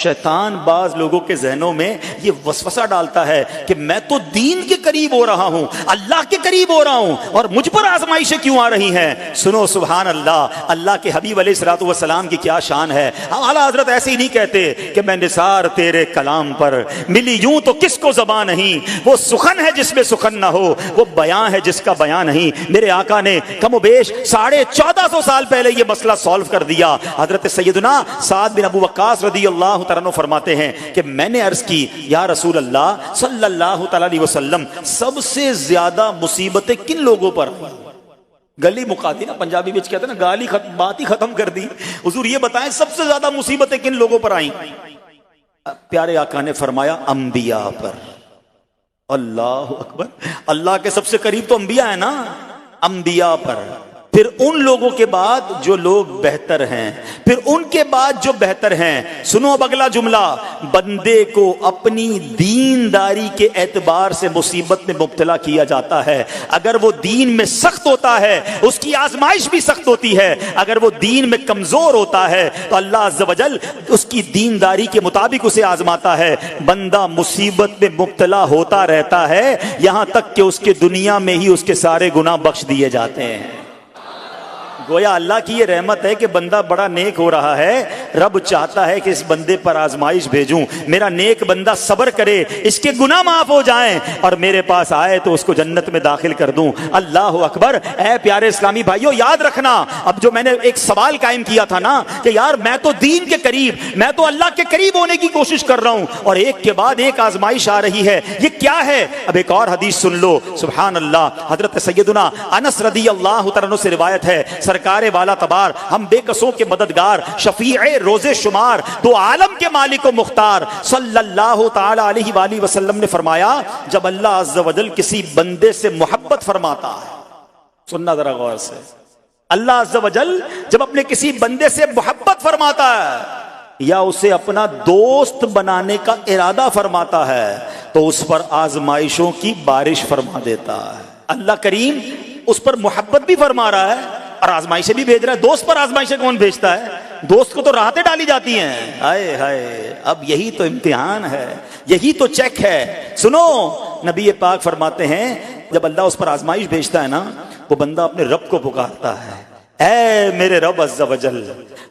شیطان بعض لوگوں کے ذہنوں میں یہ وسوسہ ڈالتا ہے کہ میں تو دین کے قریب ہو رہا ہوں، اللہ کے قریب ہو رہا ہوں، اور مجھ پر آزمائشیں کیوں آ رہی ہیں؟ سنو سبحان اللہ، اللہ کے حبیب علیہ الصلوۃ والسلام کی کیا شان ہے۔ اعلیٰ حضرت ایسے ہی نہیں کہتے کہ میں نثار تیرے کلام پر، ملی یوں تو کس کو زبان نہیں، وہ سخن ہے جس میں سخن نہ ہو، وہ بیان ہے جس کا بیان نہیں۔ میرے آقا نے کم و بیش 1450 سال پہلے یہ مسئلہ سالو کر دیا۔ حضرت سیدنا سعد بن ابو وقاص رضی اللہ تعالیٰ عنہ فرماتے ہیں کہ میں نے عرض کی یا رسول اللہ صلی اللہ تعالیٰ علیہ وسلم، سب سے زیادہ مصیبتیں کن لوگوں پر؟ گلی مکا دی نا، پنجابی بچ کہتے ہیں نا، گالی بات ہی ختم کر دی۔ حضور یہ بتائیں سب سے زیادہ مصیبتیں کن لوگوں پر آئیں؟ پیارے آقا نے فرمایا انبیاء پر۔ اللہ اکبر، اللہ کے سب سے قریب تو انبیاء ہیں نا، انبیاء پر، پھر ان لوگوں کے بعد جو لوگ بہتر ہیں، پھر ان کے بعد جو بہتر ہیں۔ سنو اب اگلا جملہ، بندے کو اپنی دینداری کے اعتبار سے مصیبت میں مبتلا کیا جاتا ہے۔ اگر وہ دین میں سخت ہوتا ہے اس کی آزمائش بھی سخت ہوتی ہے، اگر وہ دین میں کمزور ہوتا ہے تو اللہ عز و جل اس کی دینداری کے مطابق اسے آزماتا ہے۔ بندہ مصیبت میں مبتلا ہوتا رہتا ہے یہاں تک کہ اس کے دنیا میں ہی اس کے سارے گناہ بخش دیے جاتے ہیں۔ گویا اللہ کی یہ رحمت ہے کہ بندہ بڑا نیک ہو رہا ہے، رب چاہتا ہے کہ اس بندے پر آزمائش بھیجوں، میرا نیک بندہ صبر کرے، اس کے گناہ معاف ہو جائیں اور میرے پاس آئے تو اس کو جنت میں داخل کر دوں۔ اللہ اکبر۔ اے پیارے اسلامی بھائیو، یاد رکھنا، اب جو میں نے ایک سوال قائم کیا تھا نا کہ یار میں تو دین کے قریب، میں تو اللہ کے قریب ہونے کی کوشش کر رہا ہوں اور ایک کے بعد ایک آزمائش آ رہی ہے، یہ کیا ہے؟ اب ایک اور حدیث سن لو، سبحان اللہ۔ حضرت سیدنا انس رضی اللہ تعالیٰ عنہ سے روایت ہے، سرکار والا تبار، ہم بے قصوں کے مددگار، شفیع روز شمار، دو عالم کے مالک و مختار صلی اللہ تعالی علیہ وآلہ وسلم نے فرمایا، جب اللہ عز و جل کسی بندے سے محبت فرماتا ہے، سننا ذرا غور سے، اللہ عز و جل جب اپنے کسی بندے سے محبت فرماتا ہے یا اسے اپنا دوست بنانے کا ارادہ فرماتا ہے تو اس پر آزمائشوں کی بارش فرما دیتا ہے۔ اللہ کریم اس پر محبت بھی فرما رہا ہے اور آزمائشیں بھی بھیج رہا ہے۔ دوست پر آزمائشیں کون بھیجتا ہے؟ دوست کو تو راحتیں ڈالی جاتی ہیں۔ ہائے ہائے، اب یہی تو امتحان ہے، یہی تو چیک ہے۔ سنو، نبی پاک فرماتے ہیں جب اللہ اس پر آزمائش بھیجتا ہے نا، وہ بندہ اپنے رب کو پکارتا ہے، اے میرے رب عز و جل،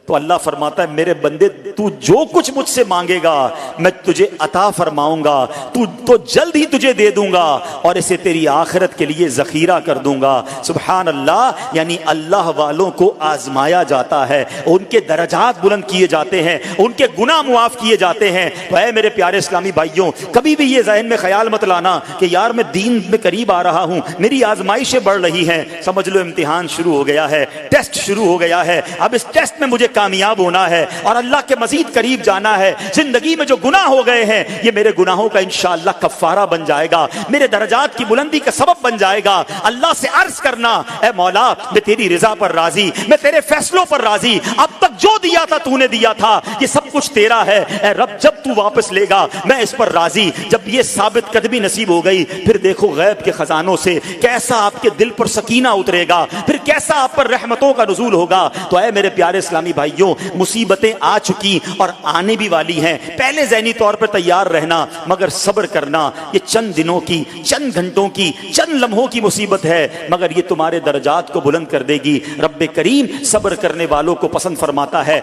تو اللہ فرماتا ہے میرے بندے تو جو کچھ مجھ سے مانگے گا میں تجھے عطا فرماؤں گا، تو جلد ہی تجھے دے دوں گا اور اسے تیری آخرت کے لیے ذخیرہ کر دوں گا۔ سبحان اللہ، یعنی اللہ والوں کو آزمایا جاتا ہے، ان کے درجات بلند کیے جاتے ہیں، ان کے گناہ معاف کیے جاتے ہیں۔ تو اے میرے پیارے اسلامی بھائیوں، کبھی بھی یہ ذہن میں خیال مت لانا کہ یار میں دین میں قریب آ رہا ہوں، میری آزمائشیں بڑھ رہی ہیں، سمجھ لو امتحان شروع ہو گیا ہے، ٹیسٹ شروع ہو گیا ہے، اب اس ٹیسٹ میں مجھے کامیاب ہونا ہے اور اللہ کے مزید قریب جانا ہے۔ زندگی میں جو گناہ ہو گئے ہیں یہ میرے گناہوں کا انشاءاللہ کفارہ بن جائے گا، میرے درجات کی بلندی کا سبب بن جائے گا۔ اللہ سے عرض کرنا، اے مولا میں تیری رضا پر راضی، میں تیرے فیصلوں پر راضی، اب تک جو دیا تھا تو نے دیا تھا، یہ سب کچھ تیرا ہے، اے رب جب تو واپس لے گا میں اس پر راضی۔ جب یہ ثابت قدمی نصیب ہو گئی پھر دیکھو غیب کے خزانوں سے کیسا آپ کے دل پر سکینہ اترے گا، پھر کیسا آپ پر رحمتوں کا نزول ہوگا۔ تو اے میرے پیارے اسلامی بھائیوں، مصیبتیں آ چکی اور آنے بھی والی ہیں، پہلے ذہنی طور پر تیار رہنا، مگر صبر کرنا۔ یہ چند دنوں کی، چند گھنٹوں کی، چند لمحوں کی مصیبت ہے، مگر یہ تمہارے درجات کو بلند کر دے گی۔ رب کریم صبر کرنے والوں کو پسند فرماتا ہے۔